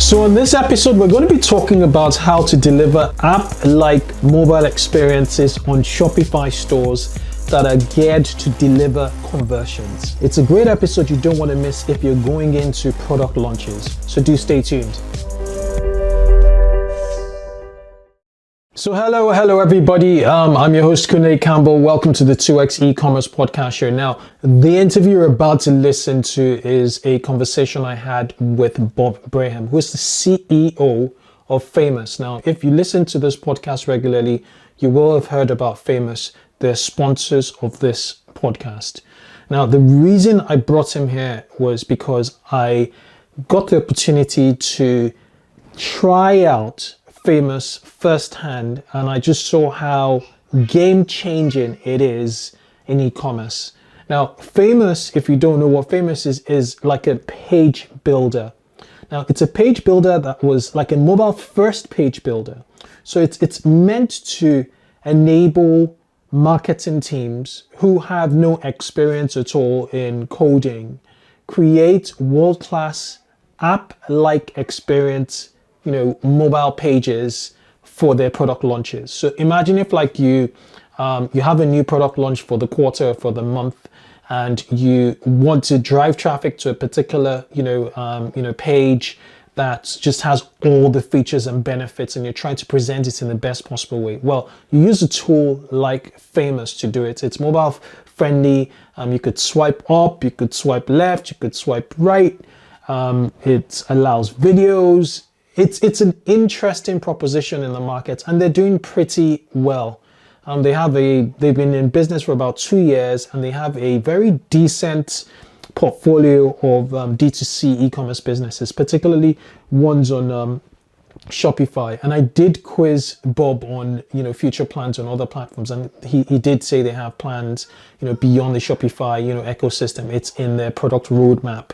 So in this episode, we're going to be talking about how to deliver app-like mobile experiences on Shopify stores that are geared to deliver conversions. It's a great episode you don't want to miss if you're going into product launches. So do stay tuned. So hello everybody. I'm your host Kunle Campbell. Welcome to the 2X e-commerce podcast show. Now, the interview you're about to listen to is a conversation I had with Bob Braham, who is the CEO of Famous. Now, if you listen to this podcast regularly, you will have heard about Famous. They're sponsors of this podcast. Now, the reason I brought him here was because I got the opportunity to try out Famous firsthand, and I just saw how game-changing it is in e-commerce. Now, Famous, if you don't know what Famous is like a page builder. Now, it's a page builder that was like a mobile-first page builder. So it's meant to enable marketing teams who have no experience at all in coding create world-class app-like experience, mobile pages for their product launches. So imagine if like you have a new product launch for the quarter, for the month, and you want to drive traffic to a particular, page that just has all the features and benefits, and you're trying to present it in the best possible way. Well, you use a tool like Famous to do it. It's mobile friendly. You could swipe up, you could swipe left, you could swipe right. It allows videos. It's an interesting proposition in the market, and they're doing pretty well. They've been in business for about 2 years, and they have a very decent portfolio of D2C e-commerce businesses, particularly ones on Shopify. And I did quiz Bob on future plans on other platforms, and he did say they have plans beyond the Shopify ecosystem. It's in their product roadmap.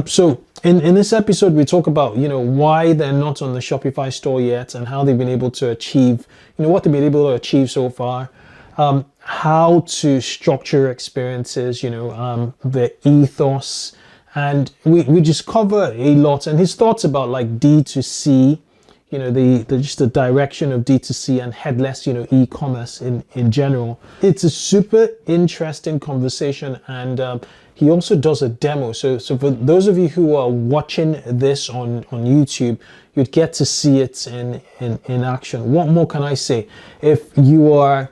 So in this episode, we talk about, why they're not on the Shopify store yet, and how they've been able to achieve, what they've been able to achieve so far, how to structure experiences, the ethos, and we just cover a lot, and his thoughts about like D2C, the direction of D2C and headless, e-commerce in general. It's a super interesting conversation, and he also does a demo. So for those of you who are watching this on YouTube, you'd get to see it in action. What more can I say? If you are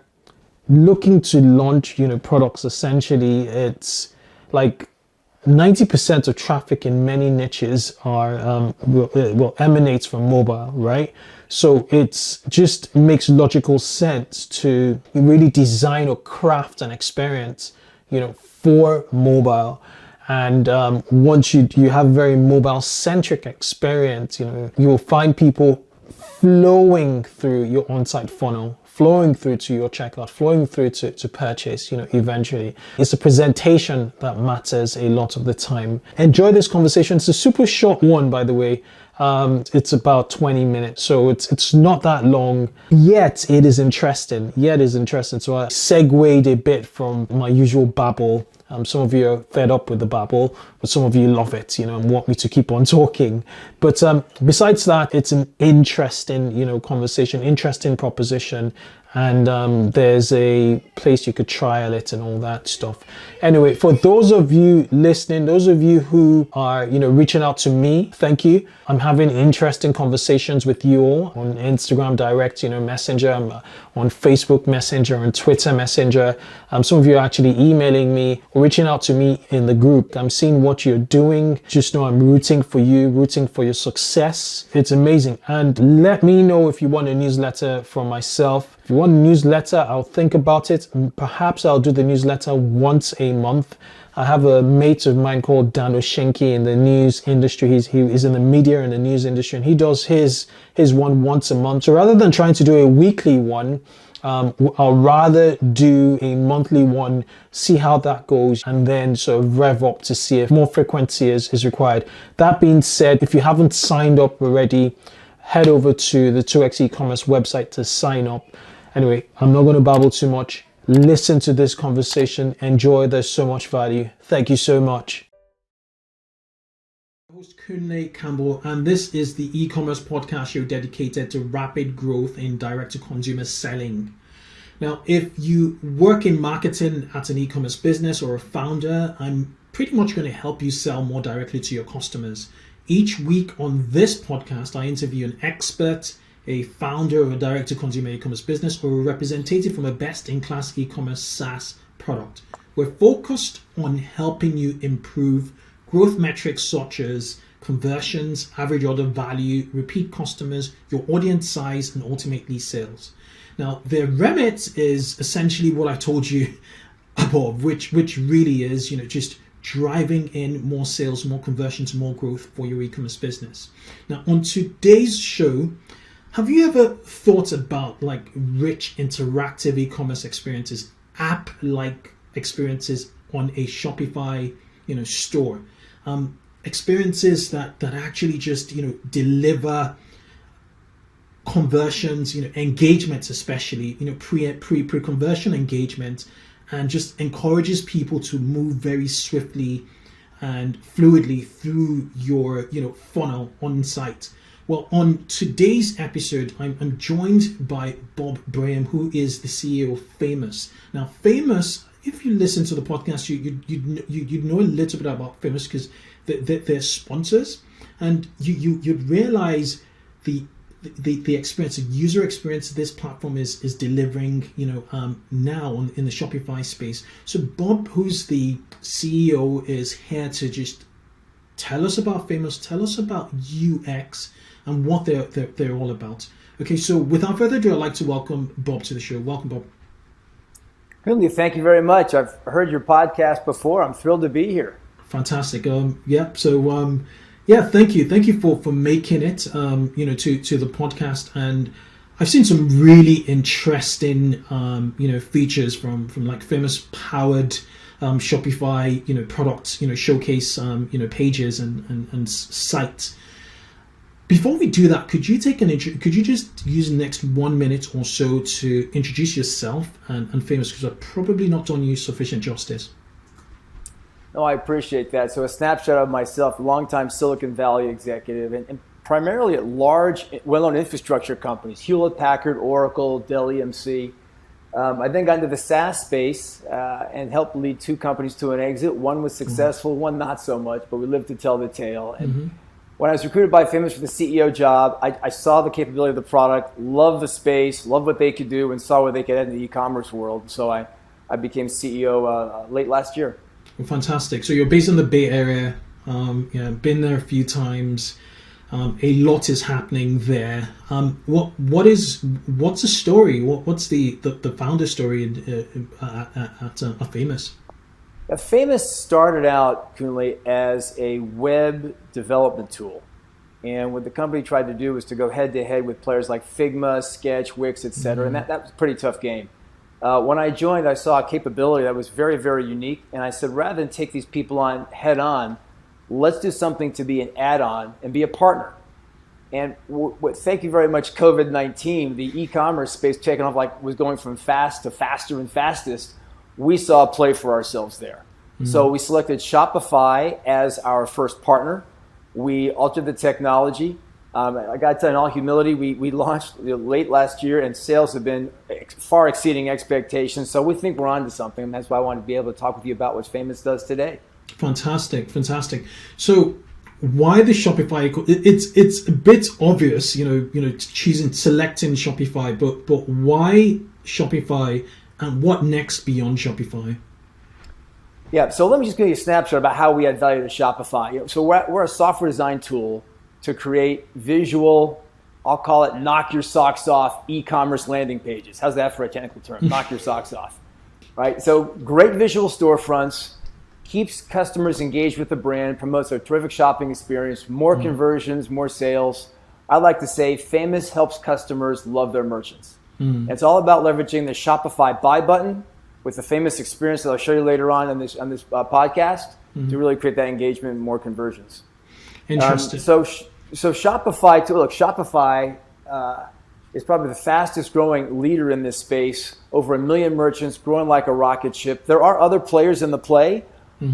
looking to launch, products, essentially, it's like 90% of traffic in many niches are emanates from mobile, right? So it's just makes logical sense to really design or craft an experience, for mobile. And once you have a very mobile-centric experience, you will find people flowing through your on-site funnel, flowing through to your checkout, flowing through to purchase, eventually. It's the presentation that matters a lot of the time. Enjoy this conversation. It's a super short one, by the way. It's about 20 minutes, so it's not that long, yet it is interesting. So I segued a bit from my usual babble. Some of you are fed up with the babble, but some of you love it, and want me to keep on talking. But besides that, it's an interesting, conversation, interesting proposition, and there's a place you could trial it and all that stuff. Anyway, for those of you listening, those of you who are, reaching out to me, thank you. I'm having interesting conversations with you all on Instagram Direct, Messenger, on Facebook Messenger, on Twitter Messenger. Some of you are actually emailing me or reaching out to me in the group. I'm seeing what you're doing. Just know I'm rooting for you, rooting for your success. It's amazing. And let me know if you want a newsletter from myself. If you want a newsletter, I'll think about it. Perhaps I'll do the newsletter once a month. I have a mate of mine called Dan Oshinki in the news industry. He is in the media and the news industry, and he does his one once a month. So rather than trying to do a weekly one, I'll rather do a monthly one, see how that goes, and then sort of rev up to see if more frequency is required. That being said, if you haven't signed up already, head over to the 2X e-commerce website to sign up. Anyway, I'm not going to babble too much. Listen to this conversation. Enjoy. There's so much value. Thank you so much. Host Kunle Campbell, and this is the e-commerce podcast show dedicated to rapid growth in direct-to-consumer selling. Now, if you work in marketing at an e-commerce business or a founder, I'm pretty much going to help you sell more directly to your customers. Each week on this podcast, I interview an expert, a founder of a direct-to-consumer e-commerce business, or a representative from a best-in-class e-commerce SaaS product. We're focused on helping you improve growth metrics such as conversions, average order value, repeat customers, your audience size, and ultimately sales. Now, the remit is essentially what I told you above, which really is, just driving in more sales, more conversions, more growth for your e-commerce business. Now, on today's show, have you ever thought about rich interactive e-commerce experiences, app-like experiences on a Shopify, store? Experiences that actually just deliver conversions, engagements, especially pre-conversion engagement, and just encourages people to move very swiftly and fluidly through your funnel on site. Well, on today's episode, I'm joined by Bob Braham, who is the CEO of Famous. Now, Famous, if you listen to the podcast, you'd know a little bit about Famous because they're sponsors, and you'd realize the experience, the user experience this platform is delivering, now in the Shopify space. So Bob, who's the CEO, is here to just tell us about Famous, tell us about UX and what they're all about. Okay, so without further ado, I'd like to welcome Bob to the show. Welcome, Bob. Kunle, thank you very much. I've heard your podcast before. I'm thrilled to be here. Fantastic. Thank you for making it, to the podcast. And I've seen some really interesting, features from Famous powered Shopify, products, showcase, pages and sites. Before we do that, could you just use the next 1 minute or so to introduce yourself and Famous, because I've probably not done you sufficient justice. No, I appreciate that. So a snapshot of myself, a longtime Silicon Valley executive, and primarily at large, well-known infrastructure companies, Hewlett-Packard, Oracle, Dell EMC. I then got into the SaaS space and helped lead two companies to an exit. One was successful, one not so much, but we lived to tell the tale. And when I was recruited by Famous for the CEO job, I saw the capability of the product, loved the space, loved what they could do, and saw where they could head in the e-commerce world. So I became CEO late last year. Well, fantastic. So you're based in the Bay Area, been there a few times. A lot is happening there. What's the story? What's the founder story at Famous? Famous started out, Kunle, as a web development tool. And what the company tried to do was to go head-to-head with players like Figma, Sketch, Wix, et cetera. And that was a pretty tough game. When I joined, I saw a capability that was very, very unique. And I said, rather than take these people on head-on, let's do something to be an add-on and be a partner. And thank you very much, COVID-19, the e-commerce space taking off was going from fast to faster and fastest. We saw a play for ourselves there. So we selected Shopify as our first partner. We altered the technology. I got to tell you, in all humility, we launched late last year, and sales have been far exceeding expectations. So we think we're on to something, and that's why I wanted to be able to talk with you about what Famous does today. Fantastic. So why the Shopify? It's a bit obvious, selecting Shopify, but why Shopify, and what next beyond Shopify? Yeah, so let me just give you a snapshot about how we add value to Shopify. So we're a software design tool to create visual, I'll call it knock your socks off e-commerce landing pages. How's that for a technical term? Knock your socks off, right? So great visual storefronts, keeps customers engaged with the brand, promotes a terrific shopping experience, more conversions, more sales. I like to say Famous helps customers love their merchants. It's all about leveraging the Shopify buy button with the Famous experience that I'll show you later on this podcast to really create that engagement and more conversions. Interesting. So Shopify, Shopify is probably the fastest growing leader in this space. Over 1 million merchants, growing like a rocket ship. There are other players in the play,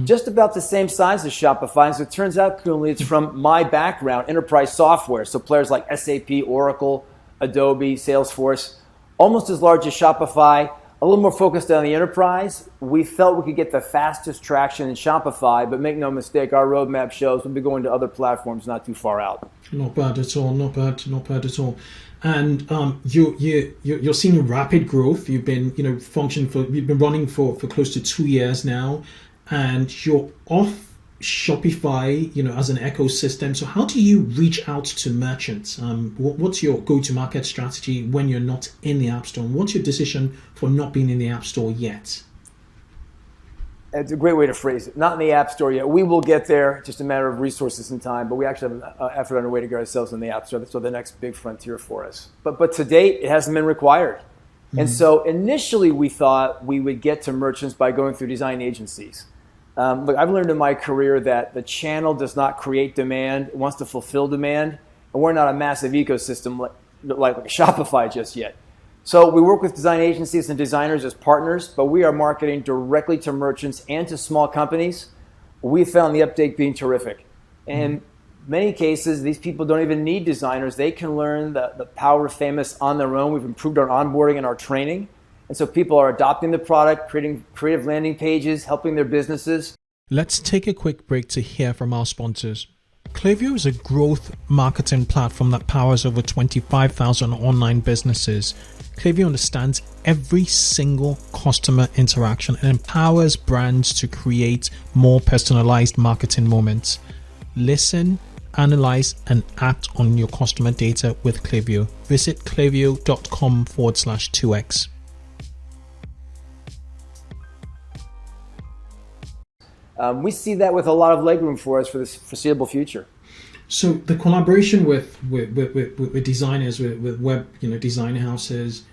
just about the same size as Shopify. And so it turns out, Kunle, it's from my background, enterprise software. So players like SAP, Oracle, Adobe, Salesforce, almost as large as Shopify, a little more focused on the enterprise. We felt we could get the fastest traction in Shopify, but make no mistake, our roadmap shows we'll be going to other platforms not too far out. Not bad at all. Not bad at all. And you're seeing rapid growth. You've been you've been running for close to 2 years now, and you're off Shopify, as an ecosystem. So how do you reach out to merchants? What's your go-to-market strategy when you're not in the App Store? And what's your decision for not being in the App Store yet? It's a great way to phrase it. Not in the App Store yet. We will get there, just a matter of resources and time, but we actually have an effort underway to get ourselves in the App Store. That's the next big frontier for us. But to date, it hasn't been required. And so initially we thought we would get to merchants by going through design agencies. Look, I've learned in my career that the channel does not create demand, it wants to fulfill demand, and we're not a massive ecosystem like a Shopify just yet. So we work with design agencies and designers as partners, but we are marketing directly to merchants and to small companies. We found the uptake being terrific. In many cases, these people don't even need designers. They can learn the power of Famous on their own. We've improved our onboarding and our training. And so people are adopting the product, creating creative landing pages, helping their businesses. Let's take a quick break to hear from our sponsors. Klaviyo is a growth marketing platform that powers over 25,000 online businesses. Klaviyo understands every single customer interaction and empowers brands to create more personalized marketing moments. Listen, analyze, and act on your customer data with Klaviyo. Visit klaviyo.com/2x. We see that with a lot of legroom for us for this foreseeable future. So the collaboration with designers, with web design houses,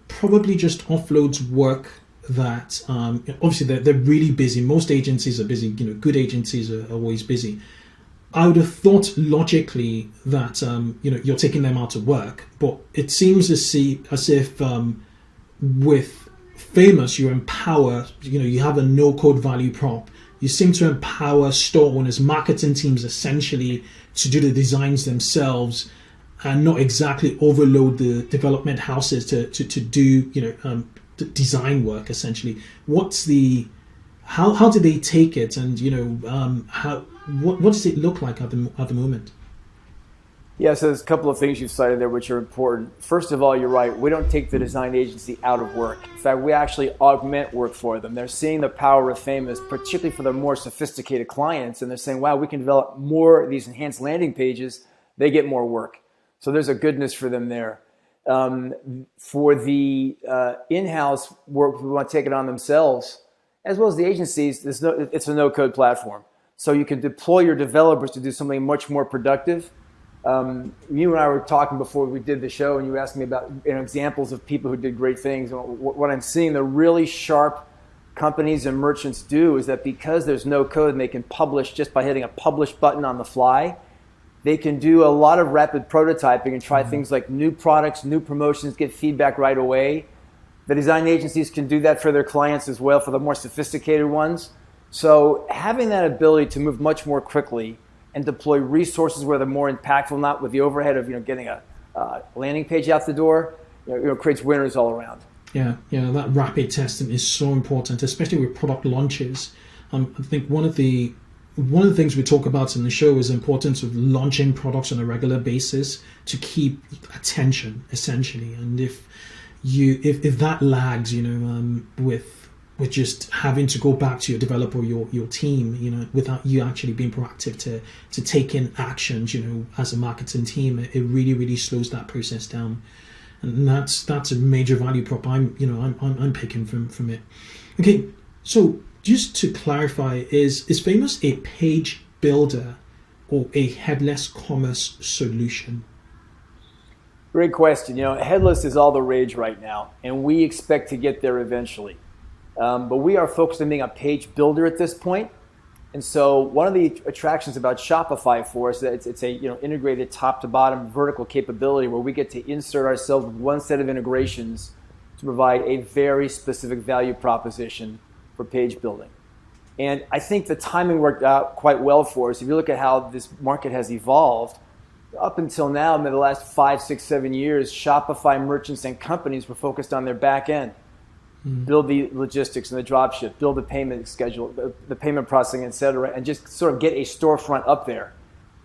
probably just offloads work that obviously they're really busy. Most agencies are busy. Good agencies are always busy. I would have thought logically that you're taking them out of work, but it seems as if with Famous you empower. You have a no-code value prop. You seem to empower store owners, marketing teams essentially to do the designs themselves and not exactly overload the development houses to do the design work essentially. How do they take it, and what does it look like at the moment? Yeah, so there's a couple of things you've cited there which are important. First of all, you're right. We don't take the design agency out of work. In fact, we actually augment work for them. They're seeing the power of Famous, particularly for their more sophisticated clients, and they're saying, wow, we can develop more of these enhanced landing pages. They get more work. So there's a goodness for them there. For the in-house work, we want to take it on themselves, as well as the agencies. It's a no-code platform. So you can deploy your developers to do something much more productive. You and I were talking before we did the show, and you asked me about examples of people who did great things. What I'm seeing the really sharp companies and merchants do is that because there's no code and they can publish just by hitting a publish button on the fly, they can do a lot of rapid prototyping and try things like new products, new promotions, get feedback right away. The design agencies can do that for their clients as well, for the more sophisticated ones. So having that ability to move much more quickly and deploy resources where they're more impactful, not with the overhead of getting a landing page out the door, creates winners all around. Yeah, that rapid testing is so important, especially with product launches. I think one of the things we talk about in the show is the importance of launching products on a regular basis to keep attention, essentially. And if that lags, with just having to go back to your developer or your team, without you actually being proactive to take in actions, as a marketing team, it really, really slows that process down. And that's a major value prop I'm picking from it. Okay, so just to clarify, is Famous a page builder or a headless commerce solution? Great question. Headless is all the rage right now, and we expect to get there eventually. But we are focused on being a page builder at this point. And so one of the attractions about Shopify for us is that it's a integrated top to bottom vertical capability where we get to insert ourselves with one set of integrations to provide a very specific value proposition for page building. And I think the timing worked out quite well for us. If you look at how this market has evolved, up until now, in the last 5, 6, 7 years, Shopify merchants and companies were focused on their back end. Build the logistics and the dropship, build the payment schedule, the payment processing, et cetera, and just sort of get a storefront up there.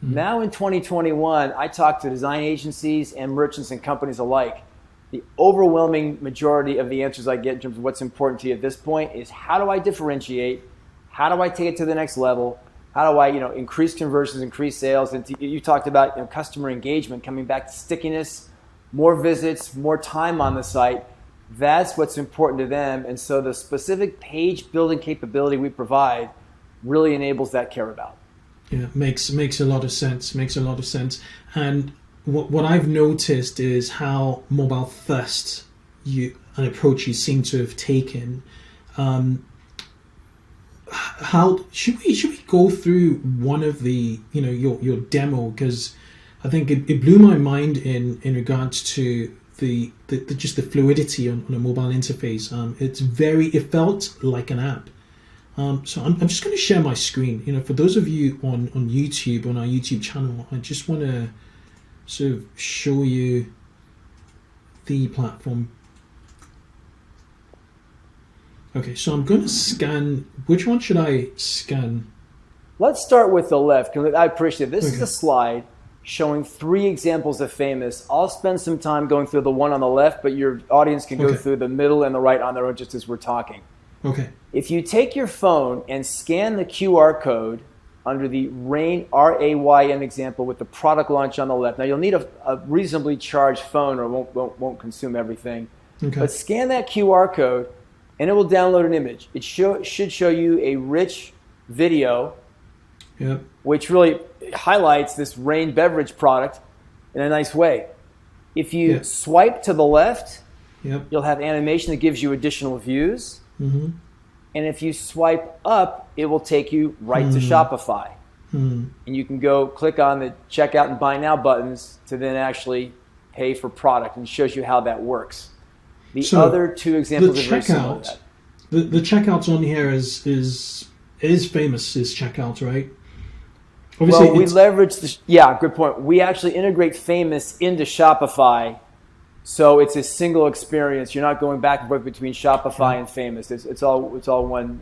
Now in 2021, I talk to design agencies and merchants and companies alike. The overwhelming majority of the answers I get in terms of what's important to you at this point is, how do I differentiate? How do I take it to the next level? How do I, increase conversions, increase sales? And you talked about customer engagement, coming back to stickiness, more visits, more time on the site. That's what's important to them. And so the specific page building capability we provide really enables that care about. Yeah, makes a lot of sense. Makes a lot of sense. And what I've noticed is how mobile first an approach you seem to have taken. How should we go through one of the your demo, because I think it blew my mind in regards to the just the fluidity on a mobile interface. It felt like an app. So I'm just going to share my screen. For those of you on YouTube, on our YouTube channel, I just want to sort of show you the platform. Okay, so I'm going to scan. Which one should I scan? Let's start with the left. I appreciate it. This is a slide showing 3 examples of famous. I'll spend some time going through the one on the left, but your audience can go through the middle and the right on their own just as we're talking. Okay. If you take your phone and scan the QR code under the RAYN, R-A-Y-N example with the product launch on the left. Now you'll need a reasonably charged phone or won't consume everything. Okay. But scan that QR code and it will download an image. It should show you a rich video, which really highlights this RAYN beverage product in a nice way. If you swipe to the left, you'll have animation that gives you additional views. Mm-hmm. And if you swipe up, it will take you right to Shopify. And you can go click on the checkout and buy now buttons to then actually pay for product, and it shows you how that works. The other 2 examples are very similar to that. The checkout on here is famous, is checkout, right? Obviously, we leverage good point. We actually integrate Famous into Shopify. So it's a single experience. You're not going back and forth between Shopify and Famous. It's all one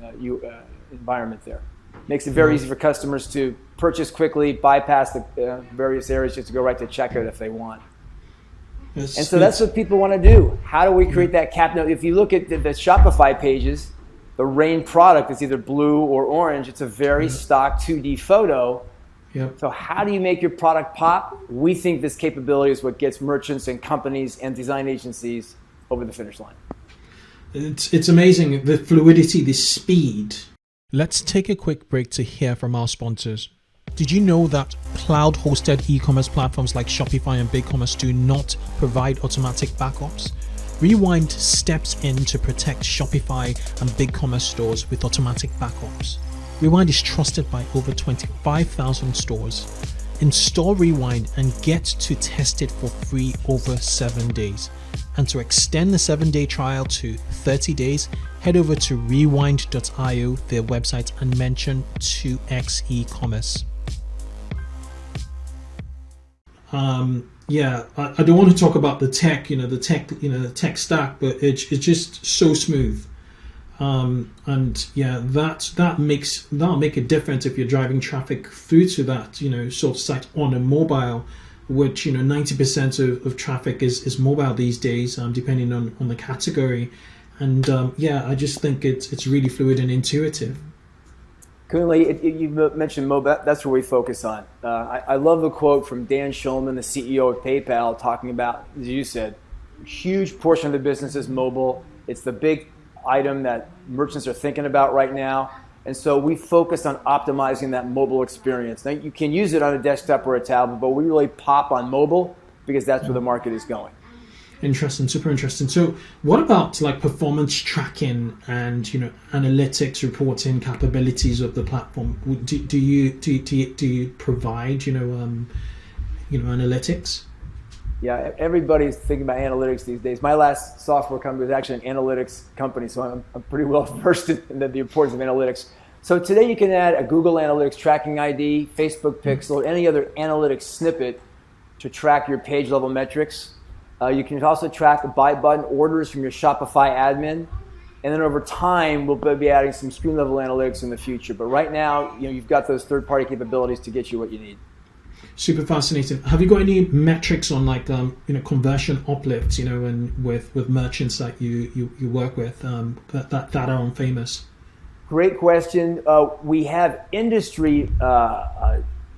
environment there. Makes it very easy for customers to purchase quickly, bypass the various areas just to go right to checkout if they want. And so that's what people want to do. How do we create that cap? Now, if you look at the Shopify pages, the RAYN product is either blue or orange. It's a very stock 2D photo. So how do you make your product pop? We think this capability is what gets merchants and companies and design agencies over the finish line. It's amazing, the fluidity, the speed. Let's take a quick break to hear from our sponsors. Did you know that cloud-hosted e-commerce platforms like Shopify and BigCommerce do not provide automatic backups? Rewind steps in to protect Shopify and BigCommerce stores with automatic backups. Rewind is trusted by over 25,000 stores. Install Rewind and get to test it for free over 7 days. And to extend the 7-day trial to 30 days, head over to rewind.io, their website, and mention 2x ECommerce. I don't want to talk about the tech stack, but it's just so smooth. That'll make a difference if you're driving traffic through to that sort of site on a mobile, which 90% of traffic is mobile these days, depending on the category. And I just think it's really fluid and intuitive. Kunle, you mentioned mobile. That's where we focus on. I love the quote from Dan Schulman, the CEO of PayPal, talking about, as you said, a huge portion of the business is mobile. It's the big item that merchants are thinking about right now. And so we focus on optimizing that mobile experience. Now, you can use it on a desktop or a tablet, but we really pop on mobile because that's where the market is going. Interesting, super interesting. So what about like performance tracking and analytics reporting capabilities of the platform? Do you provide analytics? Yeah, everybody's thinking about analytics these days. My last software company was actually an analytics company, so I'm pretty well versed in the importance of analytics. So today you can add a Google Analytics tracking ID, Facebook Pixel, any other analytics snippet to track your page level metrics. You can also track the buy button orders from your Shopify admin. And then over time, we'll be adding some screen level analytics in the future. But right now, you've got those third-party capabilities to get you what you need. Super fascinating. Have you got any metrics on like conversion uplifts, and with merchants that you work with that are on Famous? Great question. We have industry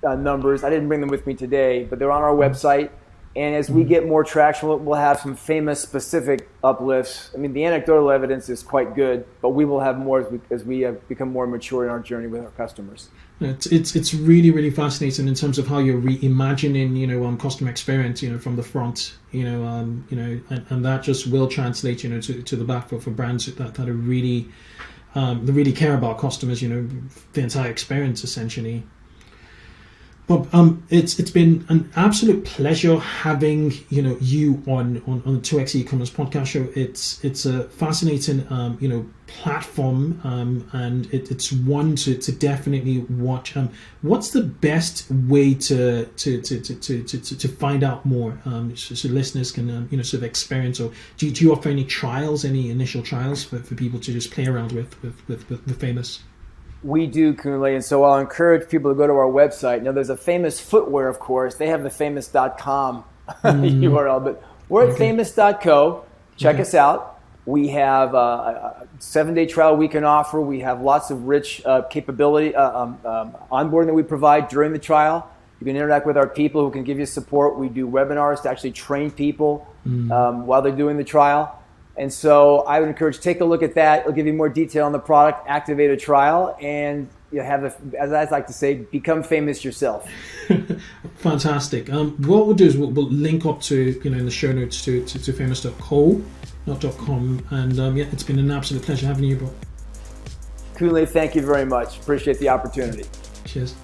numbers. I didn't bring them with me today, but they're on our website. And as we get more traction, we'll have some Famous specific uplifts. I mean, the anecdotal evidence is quite good, but we will have more as we become more mature in our journey with our customers. It's really, really fascinating in terms of how you're reimagining, customer experience, from the front, and that just will translate, to the back for brands that are really, that really care about customers, the entire experience essentially. Bob, it's been an absolute pleasure having you on the 2x e-commerce podcast show. It's a fascinating platform, and it's one to definitely watch. What's the best way to find out more, so listeners can sort of experience, or do you offer any trials, any initial trials for people to just play around with Famous? We do, Kunle, and so I'll encourage people to go to our website. Now, there's a Famous footwear, of course. They have the famous.com URL, but we're at famous.co. Check us out. We have a 7-day trial we can offer. We have lots of rich capability, onboarding that we provide during the trial. You can interact with our people who can give you support. We do webinars to actually train people while they're doing the trial. And so I would encourage, take a look at that. It'll give you more detail on the product, activate a trial, and as I like to say, become famous yourself. Fantastic. What we'll do is we'll link up to, in the show notes to famous.co, not .com. And it's been an absolute pleasure having you, Bob. Kunle, thank you very much. Appreciate the opportunity. Cheers.